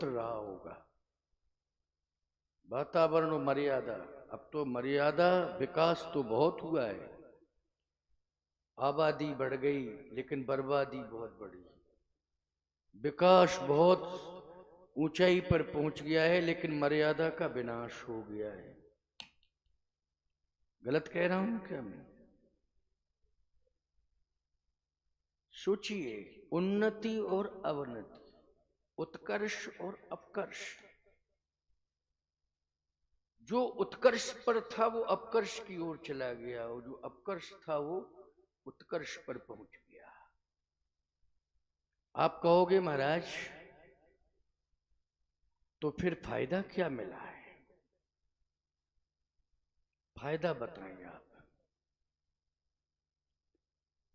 उतर रहा होगा। वातावरण और मर्यादा, अब तो मर्यादा विकास तो बहुत हुआ है, आबादी बढ़ गई लेकिन बर्बादी बहुत बढ़ी। विकास बहुत ऊंचाई पर पहुंच गया है लेकिन मर्यादा का विनाश हो गया है। गलत कह रहा हूं क्या मैं? सोचिए, उन्नति और अवनति, उत्कर्ष और अपकर्ष। जो उत्कर्ष पर था वो अपकर्ष की ओर चला गया, और जो अपकर्ष था वो उत्कर्ष पर पहुंच गया। आप कहोगे महाराज तो फिर फायदा क्या मिला है? फायदा बताएं आप।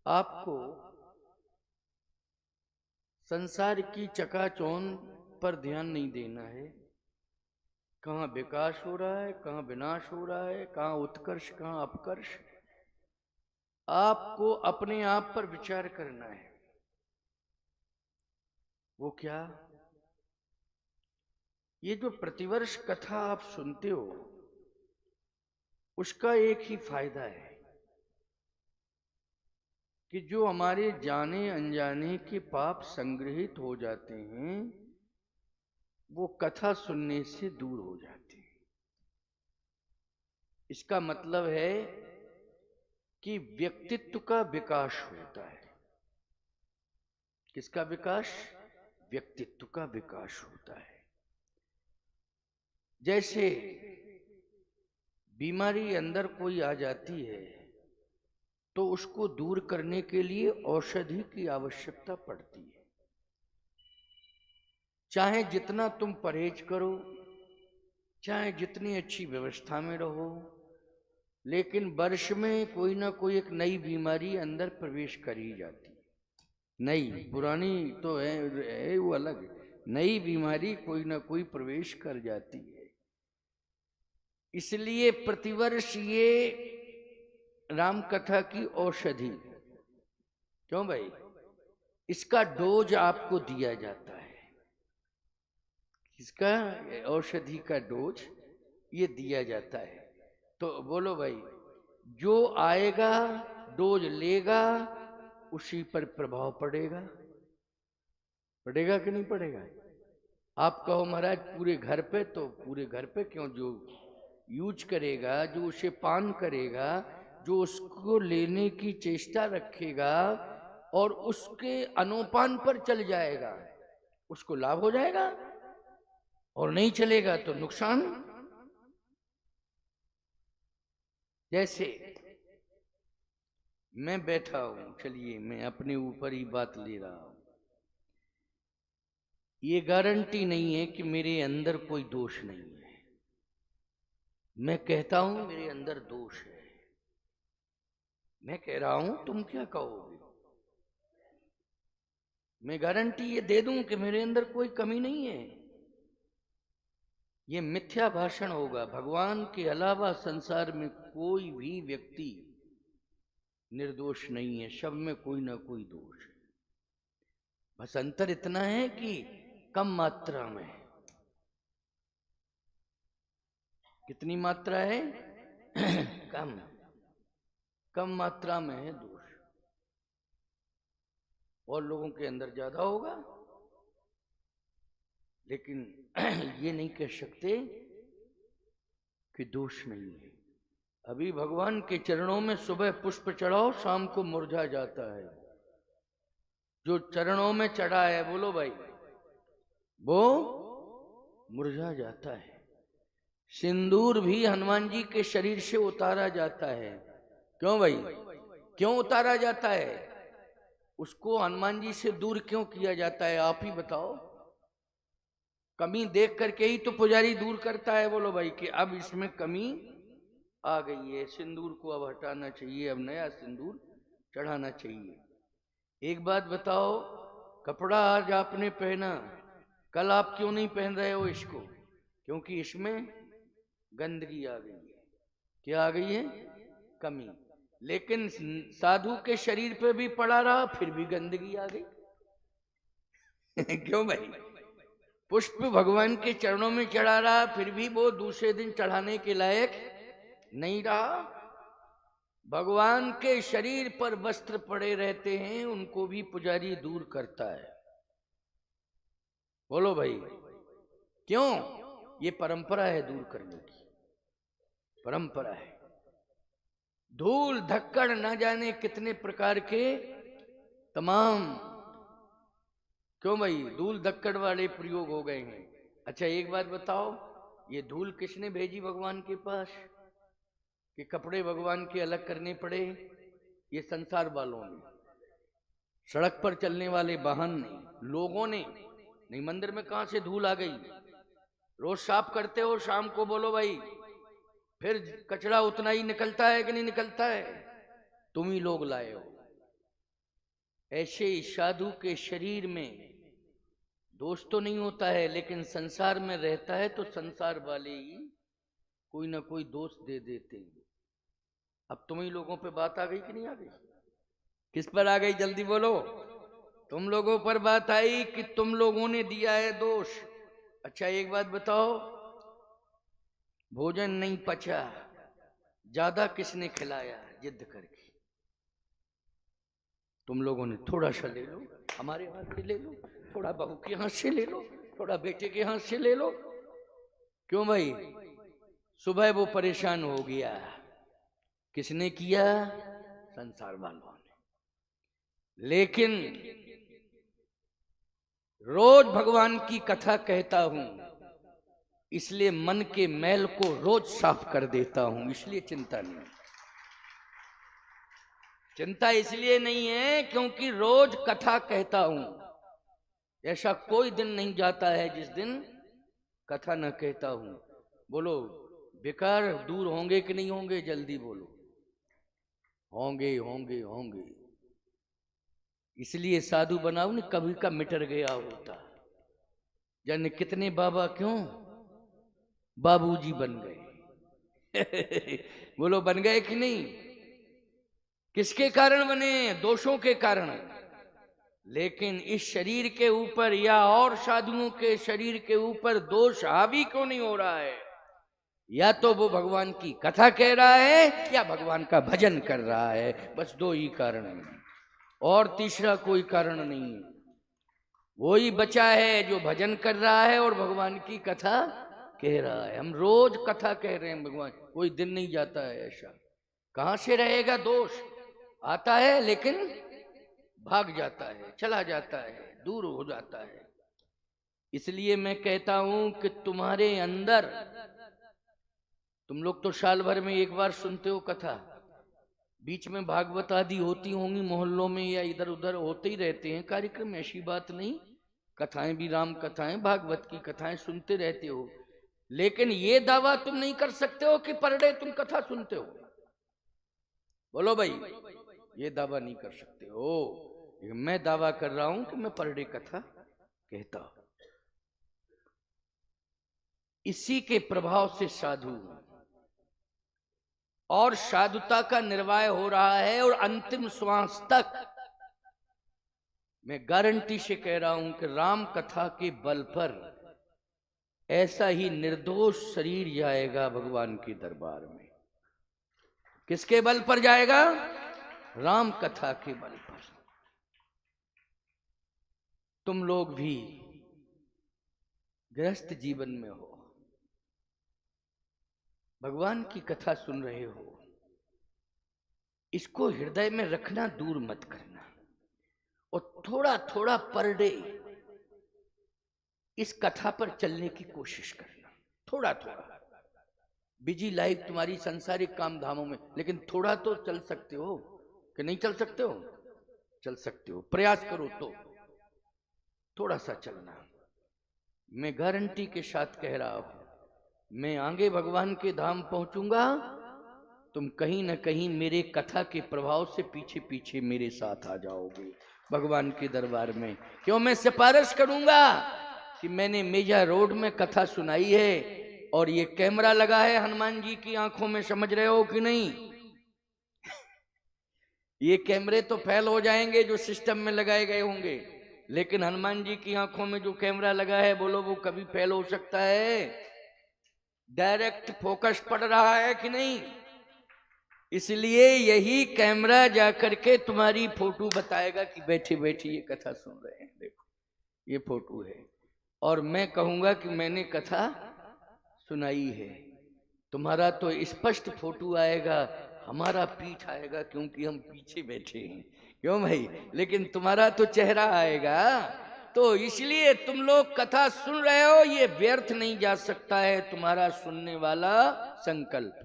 आपको संसार की चकाचौंध पर ध्यान नहीं देना है। कहां विकास हो रहा है, कहां विनाश हो रहा है, कहां उत्कर्ष, कहां अपकर्ष। आपको अपने आप पर विचार करना है। वो क्या? ये जो प्रतिवर्ष कथा आप सुनते हो, उसका एक ही फायदा है कि जो हमारे जाने अनजाने के पाप संग्रहित हो जाते हैं, वो कथा सुनने से दूर हो जाते हैं। इसका मतलब है कि व्यक्तित्व का विकास होता है। किसका विकास? व्यक्तित्व का विकास होता है। जैसे बीमारी अंदर कोई आ जाती है तो उसको दूर करने के लिए औषधि की आवश्यकता पड़ती है। चाहे जितना तुम परहेज करो, चाहे जितनी अच्छी व्यवस्था में रहो, लेकिन वर्ष में कोई ना कोई एक नई बीमारी अंदर प्रवेश कर ही जाती है। नई, पुरानी तो है वो अलग, नई बीमारी कोई ना कोई प्रवेश कर जाती है। इसलिए प्रतिवर्ष ये राम कथा की औषधि, क्यों भाई, इसका डोज आपको दिया जाता है। इसका औषधि का डोज ये दिया जाता है। तो बोलो भाई, जो आएगा डोज लेगा उसी पर प्रभाव पड़ेगा। पड़ेगा कि नहीं पड़ेगा? आप कहो महाराज पूरे घर पे, तो पूरे घर पे क्यों, जो यूज करेगा, जो उसे पान करेगा, जो उसको लेने की चेष्टा रखेगा और उसके अनुपान पर चल जाएगा, उसको लाभ हो जाएगा, और नहीं चलेगा तो नुकसान। जैसे मैं बैठा हूं, चलिए मैं अपने ऊपर ही बात ले रहा हूं, ये गारंटी नहीं है कि मेरे अंदर कोई दोष नहीं है। मैं कहता हूं मेरे अंदर दोष है, मैं कह रहा हूं, तुम क्या कहोगे? मैं गारंटी ये दे दूं कि मेरे अंदर कोई कमी नहीं है, ये मिथ्या भाषण होगा। भगवान के अलावा संसार में कोई भी व्यक्ति निर्दोष नहीं है, सब में कोई ना कोई दोष है। बस अंतर इतना है कि कम मात्रा में है। कितनी मात्रा है? कम, कम मात्रा में है दोष, और लोगों के अंदर ज्यादा होगा। लेकिन ये नहीं कह सकते कि दोष नहीं है। अभी भगवान के चरणों में सुबह पुष्प चढ़ाओ, शाम को मुरझा जाता है। जो चरणों में चढ़ा है, बोलो भाई, वो मुरझा जाता है। सिंदूर भी हनुमान जी के शरीर से उतारा जाता है। क्यों भाई, क्यों उतारा जाता है? उसको हनुमान जी से दूर क्यों किया जाता है, आप ही बताओ। कमी देख करके ही तो पुजारी दूर करता है, बोलो भाई, कि अब इसमें कमी आ गई है, सिंदूर को अब हटाना चाहिए, अब नया सिंदूर चढ़ाना चाहिए। एक बात बताओ, कपड़ा आज आपने पहना, कल आप क्यों नहीं पहन रहे हो इसको? क्योंकि इसमें गंदगी आ गई है। क्या आ गई है? कमी। लेकिन साधु के शरीर पे भी पड़ा रहा, फिर भी गंदगी आ गई। क्यों भाई? पुष्प भगवान के चरणों में चढ़ा रहा, फिर भी वो दूसरे दिन चढ़ाने के लायक नहीं रहा। भगवान के शरीर पर वस्त्र पड़े रहते हैं, उनको भी पुजारी दूर करता है। बोलो भाई, क्यों? ये परंपरा है, दूर करने की परंपरा है। धूल धक्कड़ ना जाने कितने प्रकार के तमाम, क्यों भाई, धूल धक्कड़ वाले प्रयोग हो गए हैं। अच्छा एक बात बताओ, ये धूल किसने भेजी भगवान के पास कि कपड़े भगवान के अलग करने पड़े? ये संसार वालों ने, सड़क पर चलने वाले वाहन ने, लोगों ने नहीं। मंदिर में कहां से धूल आ गई? रोज साफ करते हो, शाम को बोलो भाई, फिर कचरा उतना ही निकलता है कि नहीं निकलता है? तुम ही लोग लाए हो। ऐसे ही साधु के शरीर में दोष तो नहीं होता है, लेकिन संसार में रहता है तो संसार वाले ही कोई ना कोई दोष दे देते हैं। अब तुम ही लोगों पे बात आ गई कि नहीं आ गई? किस पर आ गई जल्दी बोलो? तुम लोगों पर बात आई कि तुम लोगों ने दिया है दोष। अच्छा एक बात बताओ, भोजन नहीं पचा, ज्यादा किसने खिलाया? जिद करके। तुम लोगों ने थोड़ा सा ले लो, हमारे हाथ से ले लो, थोड़ा बहू के हाथ से ले लो, थोड़ा बेटे के हाथ से ले लो। क्यों भाई? सुबह वो परेशान हो गया, किसने किया? संसार वालों ने। लेकिन रोज भगवान की कथा कहता हूं, इसलिए मन के मैल को रोज साफ कर देता हूं, इसलिए चिंता नहीं। चिंता इसलिए नहीं है क्योंकि रोज कथा कहता हूं। ऐसा कोई दिन नहीं जाता है जिस दिन कथा न कहता हूं। बोलो, बेकार दूर होंगे कि नहीं होंगे? जल्दी बोलो। होंगे होंगे होंगे। इसलिए साधु बनाओ न, कभी का मिटर गया होता। जाने कितने बाबा क्यों बाबूजी बन गए। बोलो, बन गए कि नहीं? किसके कारण बने? दोषों के कारण। लेकिन इस शरीर के ऊपर या और साधुओं के शरीर के ऊपर दोष हावी क्यों नहीं हो रहा है? या तो वो भगवान की कथा कह रहा है या भगवान का भजन कर रहा है। बस दो ही कारण हैं, और तीसरा कोई कारण नहीं है। वो ही बचा है जो भजन कर रहा है और भगवान की कथा कह रहा है। हम रोज कथा कह रहे हैं भगवान, कोई दिन नहीं जाता है ऐसा। कहां से रहेगा दोष? आता है लेकिन भाग जाता है, चला जाता है, दूर हो जाता है। इसलिए मैं कहता हूं कि तुम्हारे अंदर, तुम लोग तो साल भर में एक बार सुनते हो कथा, बीच में भागवत आदि होती होंगी मोहल्लों में या इधर उधर होते ही रहते हैं कार्यक्रम, ऐसी बात नहीं। कथाएं भी राम कथाएं, भागवत की कथाएं सुनते रहते हो। लेकिन ये दावा तुम नहीं कर सकते हो कि पर डे तुम कथा सुनते हो। बोलो भाई, ये दावा नहीं कर सकते हो। मैं दावा कर रहा हूं कि मैं पर डे कथा कहता हूं। इसी के प्रभाव से साधु और साधुता का निर्वाह हो रहा है, और अंतिम श्वास तक मैं गारंटी से कह रहा हूं कि राम कथा के बल पर ऐसा ही निर्दोष शरीर जाएगा भगवान के दरबार में। किसके बल पर जाएगा? राम कथा के बल पर। तुम लोग भी गृहस्थ जीवन में हो, भगवान की कथा सुन रहे हो, इसको हृदय में रखना, दूर मत करना, और थोड़ा थोड़ा पर डे इस कथा पर चलने की कोशिश करना। थोड़ा थोड़ा। बिजी लाइफ तुम्हारी संसारिक काम धामों में, लेकिन थोड़ा तो चल सकते हो कि नहीं चल सकते हो? चल सकते हो, प्रयास करो तो थोड़ा सा चलना। मैं गारंटी के साथ कह रहा हूं, मैं आगे भगवान के धाम पहुंचूंगा, तुम कहीं ना कहीं मेरे कथा के प्रभाव से पीछे पीछे मेरे साथ आ जाओगे भगवान के दरबार में। क्यों? मैं सिफारिश करूंगा कि मैंने मेजा रोड में कथा सुनाई है, और ये कैमरा लगा है हनुमान जी की आंखों में, समझ रहे हो कि नहीं? ये कैमरे तो फेल हो जाएंगे जो सिस्टम में लगाए गए होंगे, लेकिन हनुमान जी की आंखों में जो कैमरा लगा है, बोलो वो कभी फेल हो सकता है? डायरेक्ट फोकस पड़ रहा है कि नहीं? इसलिए यही कैमरा जाकर के तुम्हारी फोटो बताएगा कि बैठे बैठे ये कथा सुन रहे हैं, देखो ये फोटो है, और मैं कहूंगा कि मैंने कथा सुनाई है। तुम्हारा तो स्पष्ट फोटो आएगा, हमारा पीठ आएगा क्योंकि हम पीछे बैठे हैं, क्यों भाई? लेकिन तुम्हारा तो चेहरा आएगा। तो इसलिए तुम लोग कथा सुन रहे हो, ये व्यर्थ नहीं जा सकता है तुम्हारा सुनने वाला संकल्प,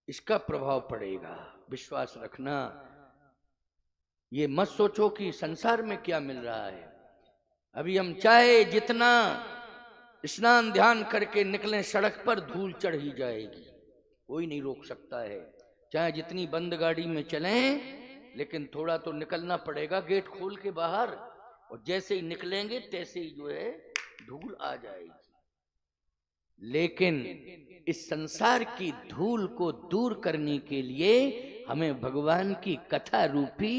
इसका प्रभाव पड़ेगा, विश्वास रखना। ये मत सोचो कि संसार में क्या मिल रहा है। अभी हम चाहे जितना स्नान ध्यान करके निकलें, सड़क पर धूल चढ़ ही जाएगी, कोई नहीं रोक सकता है। चाहे जितनी बंद गाड़ी में चलें, लेकिन थोड़ा तो निकलना पड़ेगा गेट खोल के बाहर, और जैसे ही निकलेंगे तैसे ही जो है धूल आ जाएगी। लेकिन इस संसार की धूल को दूर करने के लिए हमें भगवान की कथा रूपी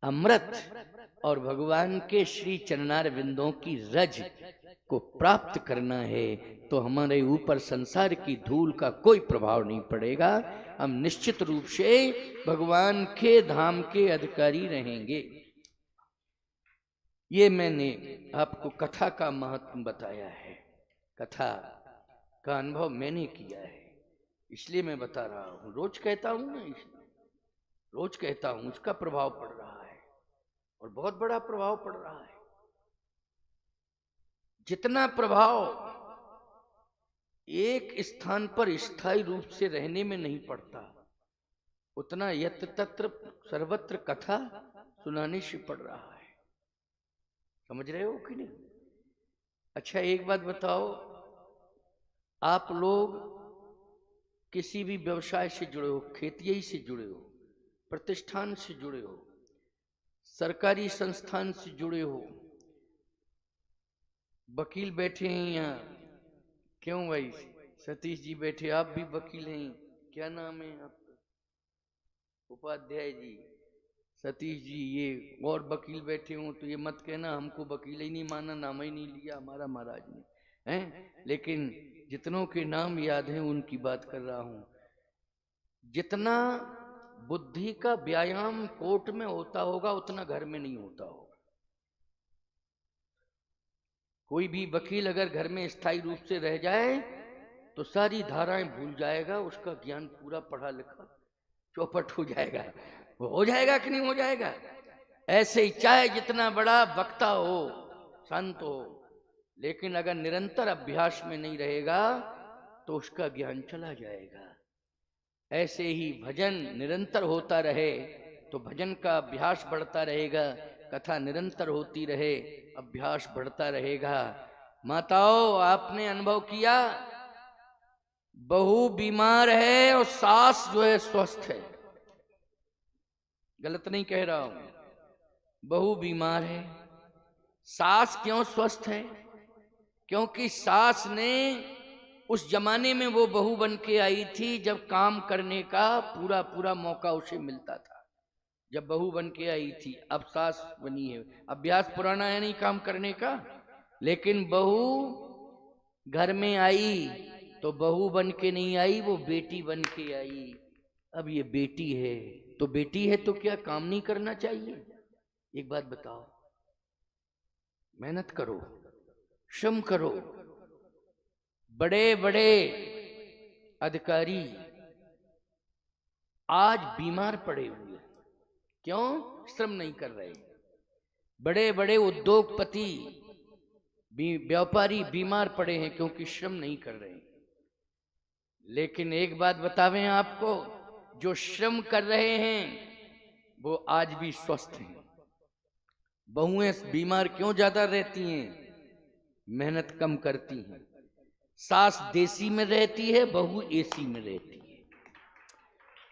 अमृत और भगवान के श्री चरणार बिंदों की रज को प्राप्त करना है। तो हमारे ऊपर संसार की धूल का कोई प्रभाव नहीं पड़ेगा, हम निश्चित रूप से भगवान के धाम के अधिकारी रहेंगे। ये मैंने आपको कथा का महत्व बताया है, कथा का अनुभव मैंने किया है, इसलिए मैं बता रहा हूं। रोज कहता हूं ना, रोज कहता हूं, उसका प्रभाव पड़ रहा है और बहुत बड़ा प्रभाव पड़ रहा है। जितना प्रभाव एक स्थान पर स्थायी रूप से रहने में नहीं पड़ता, उतना यत्र तत्र सर्वत्र कथा सुनाने से पड़ रहा है। समझ रहे हो कि नहीं? अच्छा एक बात बताओ, आप लोग किसी भी व्यवसाय से जुड़े हो, खेती से जुड़े हो, प्रतिष्ठान से जुड़े हो, सरकारी संस्थान से जुड़े हो, वकील बैठे हैं यहाँ, क्यों भाई? सतीश जी बैठे, आप भी वकील हैं, क्या नाम है आपका? उपाध्याय जी, सतीश जी, ये और वकील बैठे हों तो ये मत कहना हमको वकील ही नहीं माना, नाम ही नहीं लिया हमारा महाराज ने, हैं? लेकिन जितनों के नाम याद हैं उनकी बात कर रहा हूं। जितना बुद्धि का व्यायाम कोर्ट में होता होगा उतना घर में नहीं होता होगा। कोई भी वकील अगर घर में स्थायी रूप से रह जाए तो सारी धाराएं भूल जाएगा, उसका ज्ञान पूरा पढ़ा लिखा चौपट हो जाएगा। वो हो जाएगा कि नहीं हो जाएगा? ऐसे ही चाहे जितना बड़ा वक्ता हो, संत हो, लेकिन अगर निरंतर अभ्यास में नहीं रहेगा तो उसका ज्ञान चला जाएगा। ऐसे ही भजन निरंतर होता रहे तो भजन का अभ्यास बढ़ता रहेगा, कथा निरंतर होती रहे, अभ्यास बढ़ता रहेगा। माताओं, आपने अनुभव किया, बहू बीमार है और सास जो है स्वस्थ है, गलत नहीं कह रहा हूं। बहू बीमार है, सास क्यों स्वस्थ है? क्योंकि सास ने उस जमाने में वो बहू बन के आई थी जब काम करने का पूरा पूरा मौका उसे मिलता था, जब बहू बन के आई थी। अब सास बनी है, अभ्यास पुराना है नहीं काम करने का, लेकिन बहू घर में आई तो बहू बन के नहीं आई, वो बेटी बन के आई। अब ये बेटी है तो बेटी है तो क्या काम नहीं करना चाहिए? एक बात बताओ, मेहनत करो, श्रम करो। बड़े बड़े अधिकारी आज बीमार पड़े हुए, क्यों? श्रम नहीं कर रहे। बड़े बड़े उद्योगपति व्यापारी बीमार पड़े हैं क्योंकि श्रम नहीं कर रहे। लेकिन एक बात बतावें आपको, जो श्रम कर रहे हैं वो आज भी स्वस्थ हैं। बहुएं बीमार क्यों ज्यादा रहती हैं? मेहनत कम करती हैं। सास देसी में रहती है, बहू एसी में रहती है।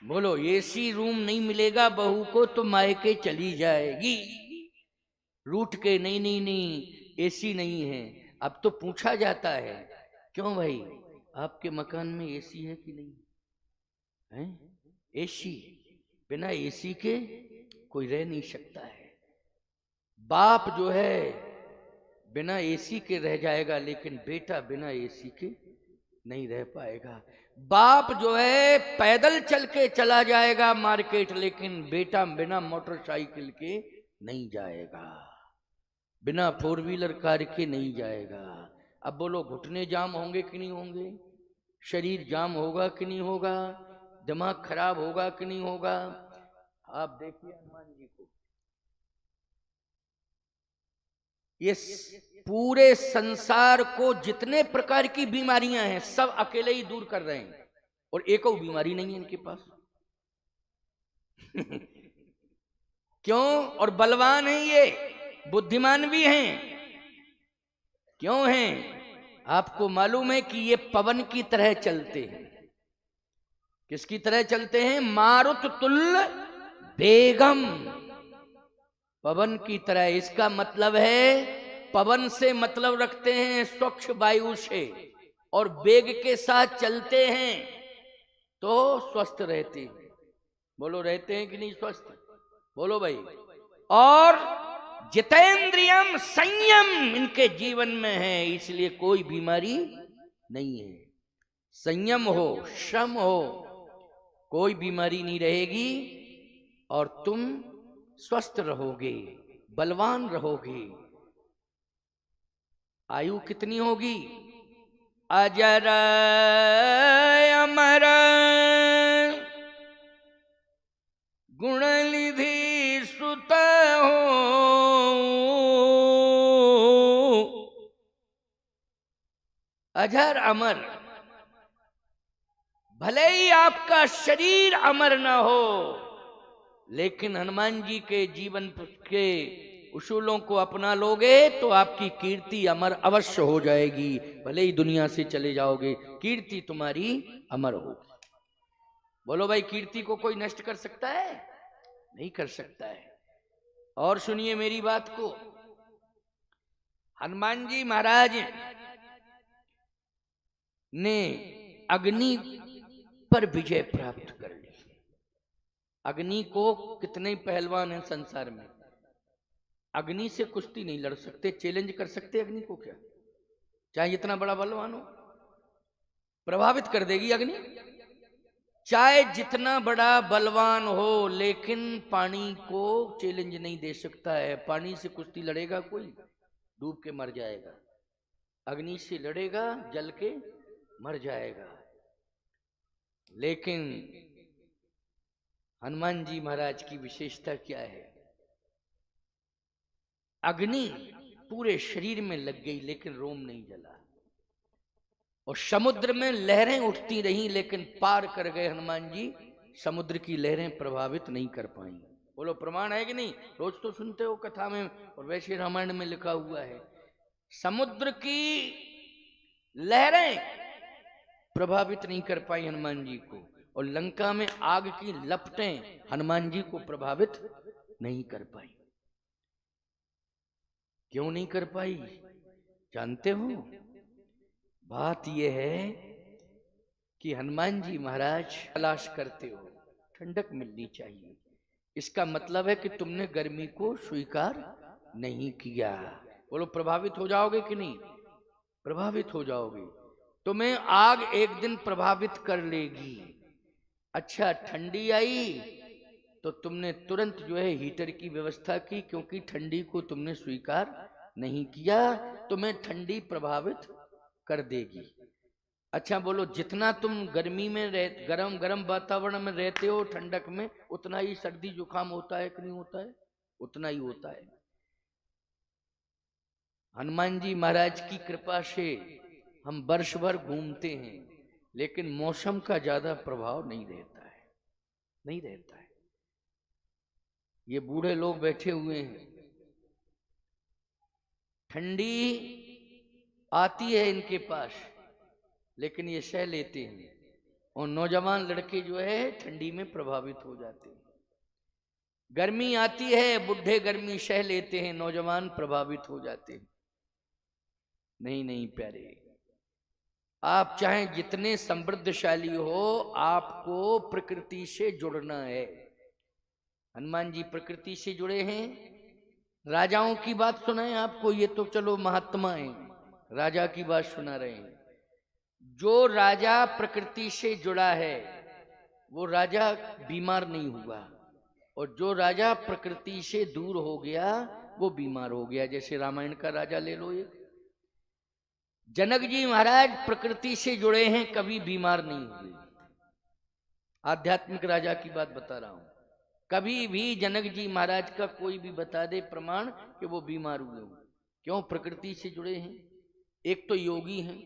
बोलो, एसी रूम नहीं मिलेगा बहू को तो मायके चली जाएगी रूठ के, नहीं नहीं नहीं एसी नहीं है। अब तो पूछा जाता है, क्यों भाई आपके मकान में एसी है कि नहीं है? एसी, बिना एसी के कोई रह नहीं सकता है। बाप जो है बिना एसी के रह जाएगा, लेकिन बेटा बिना एसी के नहीं रह पाएगा। बाप जो है पैदल चल के चला जाएगा मार्केट, लेकिन बेटा बिना मोटरसाइकिल के नहीं जाएगा, बिना फोर व्हीलर कार के नहीं जाएगा। अब बोलो, घुटने जाम होंगे कि नहीं होंगे? शरीर जाम होगा कि नहीं होगा? दिमाग खराब होगा कि नहीं होगा? आप देखिए हनुमान जी को, ये पूरे संसार को जितने प्रकार की बीमारियां हैं सब अकेले ही दूर कर रहे हैं, और एक और बीमारी नहीं है इनके पास। क्यों? और बलवान हैं ये, बुद्धिमान भी हैं। क्यों हैं? आपको मालूम है कि ये पवन की तरह चलते हैं। किसकी तरह चलते हैं? मारुत तुल्य बेगम, पवन की तरह। इसका मतलब है पवन से मतलब रखते हैं स्वच्छ वायु से, और वेग के साथ चलते हैं तो स्वस्थ रहते हैं। बोलो, रहते हैं कि नहीं स्वस्थ? बोलो भाई। और जितेंद्रियम संयम इनके जीवन में है, इसलिए कोई बीमारी नहीं है। संयम हो, शम हो, कोई बीमारी नहीं रहेगी, और तुम स्वस्थ रहोगे, बलवान रहोगे। आयु कितनी होगी? अजर अमर गुणनिधि सुत हो, अजर अमर। भले ही आपका शरीर अमर ना हो, लेकिन हनुमान जी के जीवन के उसूलों को अपना लोगे तो आपकी कीर्ति अमर अवश्य हो जाएगी। भले ही दुनिया से चले जाओगे, कीर्ति तुम्हारी अमर होगी। बोलो भाई, कीर्ति को कोई नष्ट कर सकता है? नहीं कर सकता है। और सुनिए मेरी बात को, हनुमान जी महाराज ने अग्नि पर विजय प्राप्त कर ली। अग्नि को कितने पहलवान हैं संसार में, अग्नि से कुश्ती नहीं लड़ सकते, चैलेंज कर सकते अग्नि को? क्या, चाहे इतना बड़ा बलवान हो, प्रभावित कर देगी अग्नि। चाहे जितना बड़ा बलवान हो, लेकिन पानी को चैलेंज नहीं दे सकता है। पानी से कुश्ती लड़ेगा कोई, डूब के मर जाएगा। अग्नि से लड़ेगा, जल के मर जाएगा। लेकिन हनुमान जी महाराज की विशेषता क्या है? अग्नि पूरे शरीर में लग गई, लेकिन रोम नहीं जला। और समुद्र में लहरें उठती रहीं, लेकिन पार कर गए हनुमान जी, समुद्र की लहरें प्रभावित नहीं कर पाई। बोलो, प्रमाण है कि नहीं? रोज तो सुनते हो कथा में, और वैसे रामायण में लिखा हुआ है, समुद्र की लहरें प्रभावित नहीं कर पाई हनुमान जी को, और लंका में आग की लपटें हनुमान जी को प्रभावित नहीं कर पाई। क्यों नहीं कर पाई जानते हो? बात यह है कि हनुमान जी महाराज तलाश करते हो, ठंडक मिलनी चाहिए। इसका मतलब है कि तुमने गर्मी को स्वीकार नहीं किया। बोलो, प्रभावित हो जाओगे कि नहीं? प्रभावित हो जाओगे। तुम्हें आग एक दिन प्रभावित कर लेगी। अच्छा, ठंडी आई तो तुमने तुरंत जो है हीटर की व्यवस्था की, क्योंकि ठंडी को तुमने स्वीकार नहीं किया। तुम्हें ठंडी प्रभावित कर देगी। अच्छा बोलो, जितना तुम गर्मी में गरम गरम वातावरण में रहते हो, ठंडक में, उतना ही सर्दी जुकाम होता है कि नहीं होता है? उतना ही होता है। हनुमान जी महाराज की कृपा से हम वर्ष भर घूमते हैं, लेकिन मौसम का ज्यादा प्रभाव नहीं रहता है, नहीं रहता है। ये बूढ़े लोग बैठे हुए हैं, ठंडी आती है इनके पास, लेकिन ये सह लेते हैं। और नौजवान लड़के जो है ठंडी में प्रभावित हो जाते हैं। गर्मी आती है, बुढ़े गर्मी सह लेते हैं, नौजवान प्रभावित हो जाते हैं। नहीं नहीं प्यारे, आप चाहे जितने समृद्धशाली हो, आपको प्रकृति से जुड़ना है। हनुमान जी प्रकृति से जुड़े हैं, राजाओं की बात सुनाएं आपको, ये तो चलो महात्मा है, राजा की बात सुना रहे हैं। जो राजा प्रकृति से जुड़ा है वो राजा बीमार नहीं हुआ, और जो राजा प्रकृति से दूर हो गया वो बीमार हो गया। जैसे रामायण का राजा ले लो, ये जनक जी महाराज प्रकृति से जुड़े हैं, कभी बीमार नहीं हुए। आध्यात्मिक राजा की बात बता रहा हूं। कभी भी जनक जी महाराज का कोई भी बता दे प्रमाण कि वो बीमार हुए हो। क्यों? प्रकृति से जुड़े हैं। एक तो योगी हैं,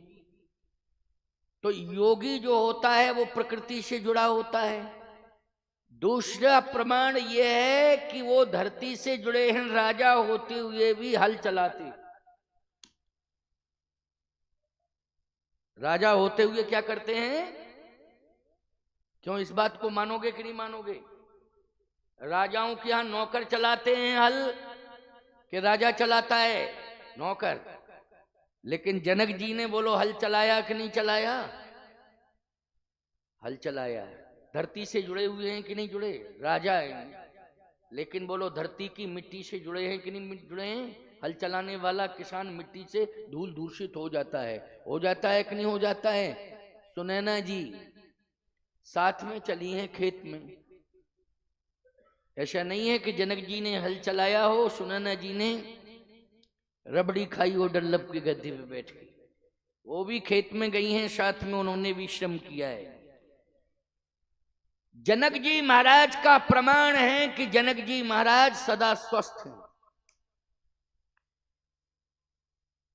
तो योगी जो होता है वो प्रकृति से जुड़ा होता है। दूसरा प्रमाण ये है कि वो धरती से जुड़े हैं, राजा होते हुए भी हल चलाते। राजा होते हुए क्या करते हैं? क्यों? इस बात को मानोगे कि नहीं मानोगे? राजाओं के यहां नौकर चलाते हैं हल, कि राजा चलाता है? नौकर। लेकिन जनक जी ने बोलो हल चलाया कि नहीं चलाया? हल चलाया। धरती से जुड़े हुए हैं कि नहीं जुड़े? राजा हैं, लेकिन बोलो धरती की मिट्टी से जुड़े हैं कि नहीं जुड़े हैं? हल चलाने वाला किसान मिट्टी से धूल दूषित हो जाता है कि नहीं हो जाता है? सुनैना जी साथ में चली हैं खेत में। ऐसा नहीं है कि जनक जी ने हल चलाया हो, सुनैना जी ने रबड़ी खाई हो डल्लब के गद्दे पे बैठ के। वो भी खेत में गई हैं, साथ में उन्होंने भी श्रम किया है। जनक जी महाराज का प्रमाण है कि जनक जी महाराज सदा स्वस्थ हैं।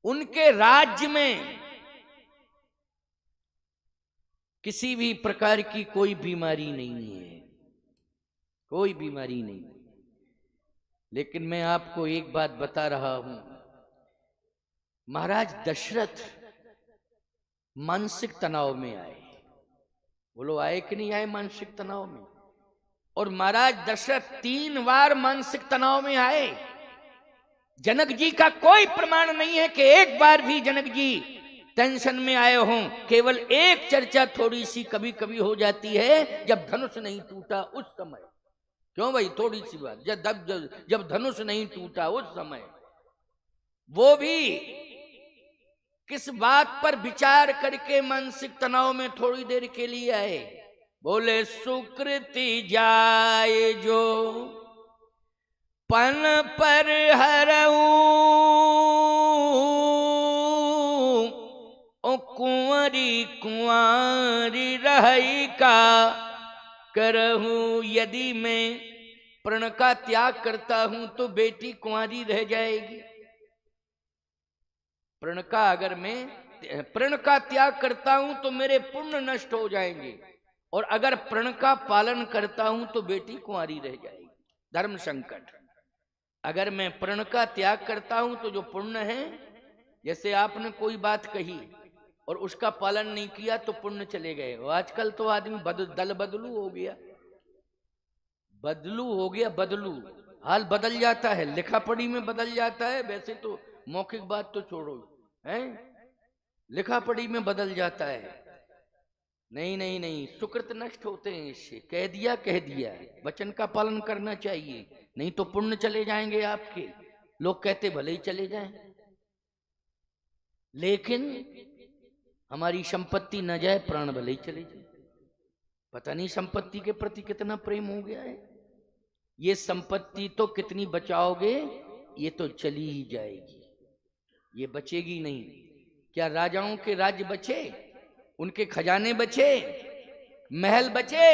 उनके राज्य में किसी भी प्रकार की कोई बीमारी नहीं है, कोई बीमारी नहीं। लेकिन मैं आपको एक बात बता रहा हूं, महाराज दशरथ मानसिक तनाव में आए। बोलो आए कि नहीं आए मानसिक तनाव में? और महाराज दशरथ 3 बार मानसिक तनाव में आए। जनक जी का कोई प्रमाण नहीं है कि एक बार भी जनक जी टेंशन में आए हों। केवल एक चर्चा थोड़ी सी कभी कभी हो जाती है, जब धनुष नहीं टूटा उस समय। क्यों भाई? थोड़ी सी बात, जब धनुष नहीं टूटा उस समय। वो भी किस बात पर विचार करके मानसिक तनाव में थोड़ी देर के लिए आए? बोले सुकृति जाए जो पन पर हरऊ, ओ कुंवरी कुंवारी रही का करहूं। यदि मैं प्रण का त्याग करता हूं तो बेटी कुंवारी रह जाएगी। प्रण का अगर मैं प्रण का त्याग करता हूं तो मेरे पुण्य नष्ट हो जाएंगे, और अगर प्रण का पालन करता हूं तो बेटी कुंवारी रह जाएगी। धर्म संकट। अगर मैं प्रण का त्याग करता हूं तो जो पुण्य है, जैसे आपने कोई बात कही और उसका पालन नहीं किया तो पुण्य चले गए। आजकल तो आदमी दल बदलू हो गया, बदलू हाल बदल जाता है, लिखा पढ़ी में बदल जाता है। वैसे तो मौखिक बात तो छोड़ो, हैं लिखा पढ़ी में बदल जाता है। नहीं नहीं नहीं, सुकृत नष्ट होते हैं इससे। कह दिया, वचन का पालन करना चाहिए, नहीं तो पुण्य चले जाएंगे आपके। लोग कहते भले ही चले जाएं, लेकिन हमारी संपत्ति न जाए, प्राण भले ही चले जाए। पता नहीं संपत्ति के प्रति कितना प्रेम हो गया है। ये संपत्ति तो कितनी बचाओगे, ये तो चली ही जाएगी, ये बचेगी नहीं। क्या राजाओं के राज्य बचे? उनके खजाने बचे? महल बचे?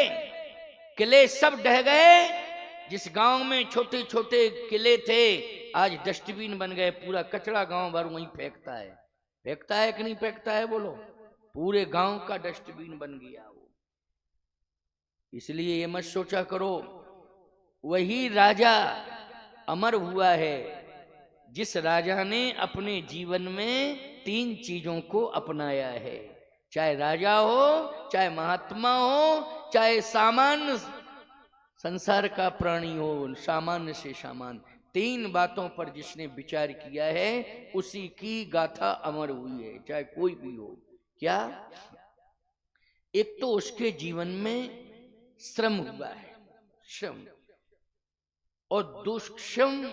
किले सब ढह गए। जिस गांव में छोटे छोटे किले थे, आज डस्टबिन बन गए। पूरा कचरा गांव भर वहीं फेंकता है कि नहीं फेंकता है? बोलो, पूरे गांव का डस्टबिन बन गया वो। इसलिए ये मत सोचा करो वही राजा अमर हुआ है जिस राजा ने अपने जीवन में 3 चीजों को अपनाया है। चाहे राजा हो, चाहे महात्मा हो, चाहे सामान्य संसार का प्राणी हो, सामान्य से सामान्य, 3 बातों पर जिसने विचार किया है उसी की गाथा अमर हुई है, चाहे कोई भी हो। क्या? एक तो उसके जीवन में श्रम हुआ है, श्रम, और दुष्श्रम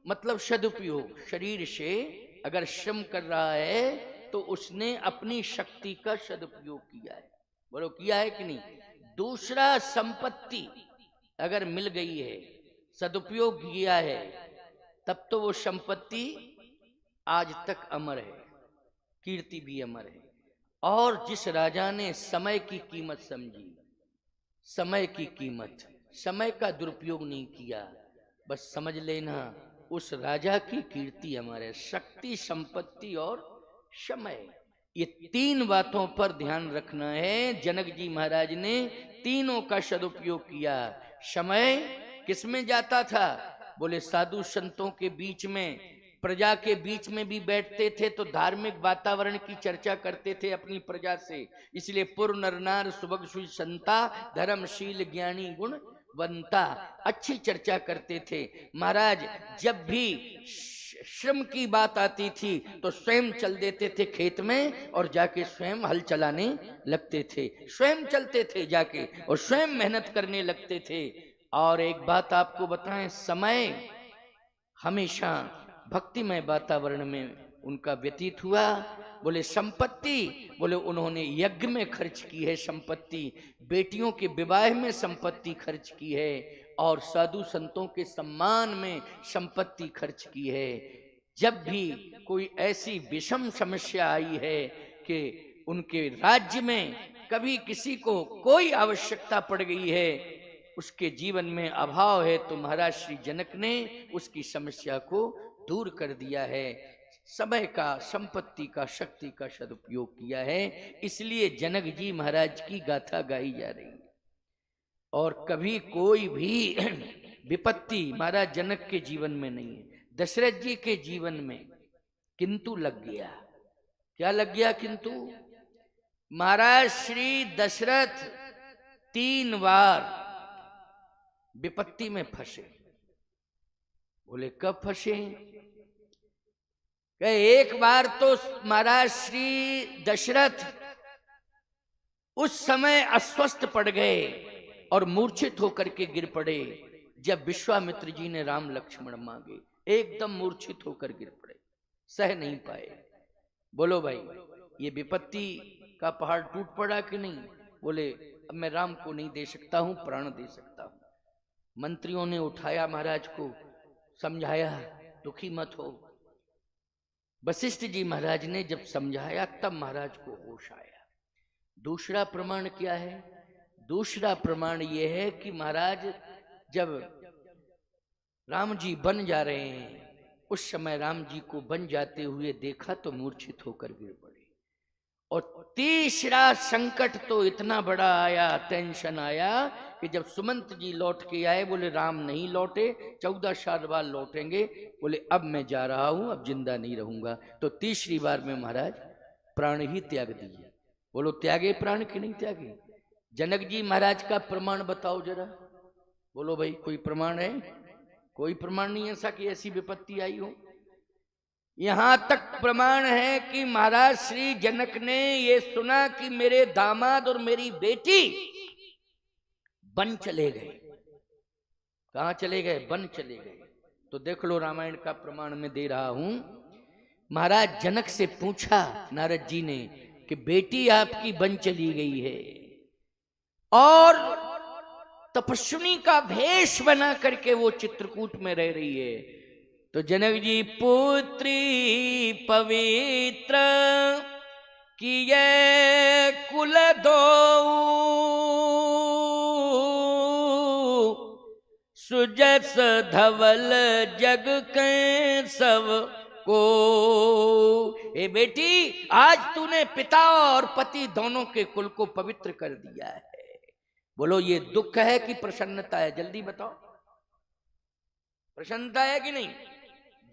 मतलब सदुपयोग। शरीर से अगर श्रम कर रहा है तो उसने अपनी शक्ति का सदुपयोग किया है। बोलो किया है कि नहीं। दूसरा, संपत्ति अगर मिल गई है, सदुपयोग किया है, तब तो वो संपत्ति आज तक अमर है, कीर्ति भी अमर है। और जिस राजा ने समय की कीमत समझी, समय की कीमत, समय का दुरुपयोग नहीं किया, बस समझ लेना उस राजा की कीर्ति अमर है। शक्ति, संपत्ति और समय, ये तीन बातों पर ध्यान रखना है। जनक जी महाराज ने तीनों का सदुपयोग किया। समय किसमें जाता था? बोले साधु संतों के बीच में, प्रजा के बीच में भी बैठते थे तो धार्मिक वातावरण की चर्चा करते थे अपनी प्रजा से। इसलिए पुर नर नार सुभग सुई संता, धर्मशील ज्ञानी गुण वंता, अच्छी चर्चा करते थे। महाराज जब भी श्रम की बात आती थी तो स्वयं चल देते थे खेत में और जाके स्वयं हल चलाने लगते थे, स्वयं चलते थे जाके और स्वयं मेहनत करने लगते थे। और एक बात आपको बताएं, समय हमेशा भक्तिमय वातावरण में उनका व्यतीत हुआ। बोले संपत्ति, बोले उन्होंने यज्ञ में खर्च की है संपत्ति, बेटियों के विवाह में संपत्ति खर्च की है और साधु संतों के सम्मान में संपत्ति खर्च की है। जब भी कोई ऐसी विषम समस्या आई है कि उनके राज्य में कभी किसी को कोई आवश्यकता पड़ गई है, उसके जीवन में अभाव है, तो महाराज श्री जनक ने उसकी समस्या को दूर कर दिया है। समय का, संपत्ति का, शक्ति का सदुपयोग किया है। इसलिए जनक जी महाराज की गाथा गाई जा रही है। और कभी कोई भी विपत्ति महाराज जनक के जीवन में नहीं है, दशरथ जी के जीवन में किंतु लग गया। क्या लग गया किंतु? महाराज श्री दशरथ 3 बार विपत्ति में फंसे। बोले कब फंसे? एक बार तो महाराज श्री दशरथ उस समय अस्वस्थ पड़ गए और मूर्छित होकर के गिर पड़े जब विश्वामित्र जी ने राम लक्ष्मण मांगे। एकदम मूर्छित होकर गिर पड़े, सह नहीं पाए। बोलो भाई, ये विपत्ति का पहाड़ टूट पड़ा कि नहीं? बोले अब मैं राम को नहीं दे सकता हूं, प्राण दे सकता हूं। मंत्रियों ने उठाया महाराज को, समझाया दुखी मत हो। वशिष्ठ जी महाराज ने जब समझाया तब महाराज को होश आया। दूसरा प्रमाण क्या है? दूसरा प्रमाण यह है कि महाराज जब राम जी बन जा रहे हैं, उस समय राम जी को बन जाते हुए देखा तो मूर्छित होकर गिर पड़े। और तीसरा संकट तो इतना बड़ा आया, टेंशन आया कि जब सुमंत जी लौट के आए, बोले राम नहीं लौटे, 14 साल बाद लौटेंगे। बोले अब मैं जा रहा हूं, अब जिंदा नहीं रहूंगा। तो तीसरी बार में महाराज प्राण ही त्याग दिए। बोलो त्यागे प्राण कि नहीं त्यागे? जनक जी महाराज का प्रमाण बताओ जरा। बोलो भाई, कोई प्रमाण है? कोई प्रमाण नहीं ऐसा कि ऐसी विपत्ति आई हो। यहां तक प्रमाण है कि महाराज श्री जनक ने ये सुना कि मेरे दामाद और मेरी बेटी वन चले गए। कहां चले गए? वन चले गए। तो देख लो, रामायण का प्रमाण में दे रहा हूं। महाराज जनक से पूछा नारद जी ने कि बेटी आपकी वन चली गई है और तपस्विनी का भेष बना करके वो चित्रकूट में रह रही है। तो जनक जी, पुत्री पवित्र किए कुल दो, सुजस धवल जग के सब को। ए बेटी, आज तूने पिता और पति दोनों के कुल को पवित्र कर दिया है। बोलो ये दुख है कि प्रसन्नता है? जल्दी बताओ, प्रसन्नता है कि नहीं?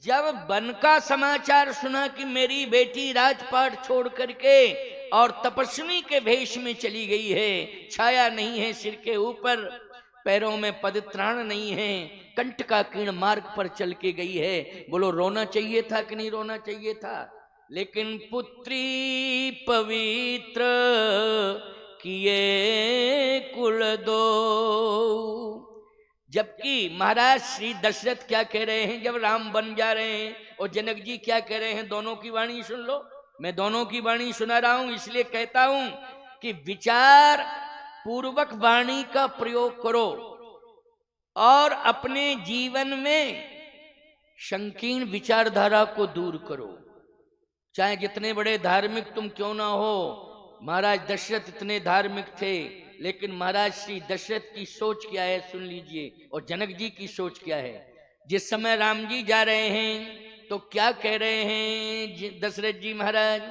जब वन का समाचार सुना कि मेरी बेटी राजपाट छोड़ करके और तपस्वी के भेष में चली गई है, छाया नहीं है सिर के ऊपर, पैरों में पदत्राण नहीं है, कंठ का कीर्ण मार्ग पर चल के गई है। बोलो रोना चाहिए था कि नहीं रोना चाहिए था? लेकिन पुत्री पवित्र किए कुल दो, जबकि महाराज श्री दशरथ क्या कह रहे हैं जब राम बन जा रहे हैं, और जनक जी क्या कह रहे हैं, दोनों की वाणी सुन लो। मैं दोनों की वाणी सुना रहा हूं, इसलिए कहता हूं कि विचार पूर्वक वाणी का प्रयोग करो और अपने जीवन में संकीर्ण विचारधारा को दूर करो। चाहे जितने बड़े धार्मिक तुम क्यों ना हो, महाराज दशरथ इतने धार्मिक थे, लेकिन महाराज श्री दशरथ की सोच क्या है सुन लीजिए, और जनक जी की सोच क्या है। जिस समय राम जी जा रहे हैं तो क्या कह रहे हैं दशरथ जी महाराज,